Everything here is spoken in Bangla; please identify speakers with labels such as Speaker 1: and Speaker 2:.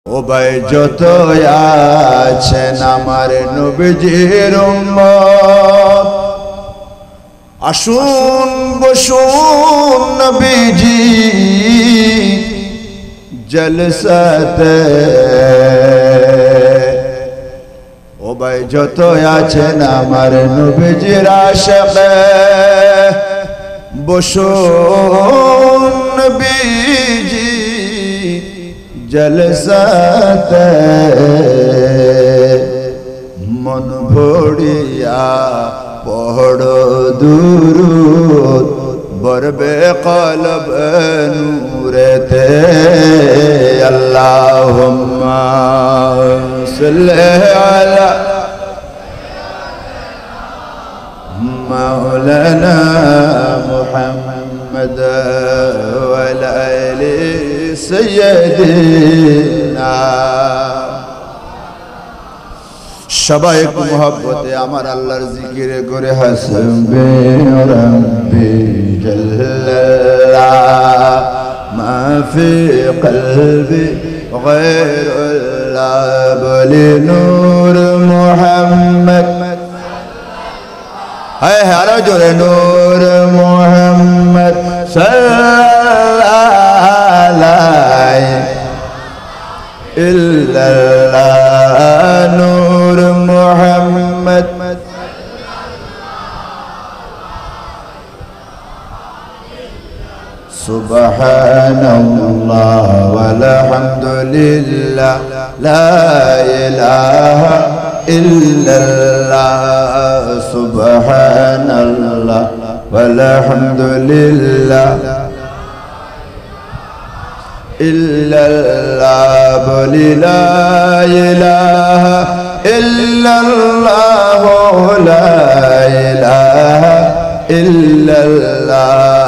Speaker 1: ও ভাই যত আছেন আমার নবীজির উম্মত আসুন বসুন নবীজি জলসাতে ও ভাই যত আছেন আমার নবীজির আশিকে বসুন নবীজি জলসাতে মন ভরিয়া পড়ো দুরূদ বরবে কলব নূরেতে আল্লাহুম্মা সাল্লি আলা মাওলানা মুহাম্মদ ওয়া আলা আলি সাইয়্যিদিনা সবাই একটু মহব্বতে আমার আল্লাহর জিকিরে করে হাসবে রাব্বি জাল্লাল্লাহ মা ফি কলবি গায়রুল্লাহ বলি নূর মুহাম্মদ হায় হায় আরো জোরে নূর মুহাম্মদ সাল্লাল্লাহু আলাইহি ইল্লাল্লাহ নূর মুহাম্মদ সুবহানাল্লাহ ওয়ালহামদুলিল্লাহ লা ইলাহা ইল্লাল্লাহ সুবহানাল্লাহ ওয়ালহামদুলিল্লাহ ইল্লাল্লাহ বলি লা ইলাহা ইল্লাল্লাহ লা ইলাহা ইল্লাল্লাহ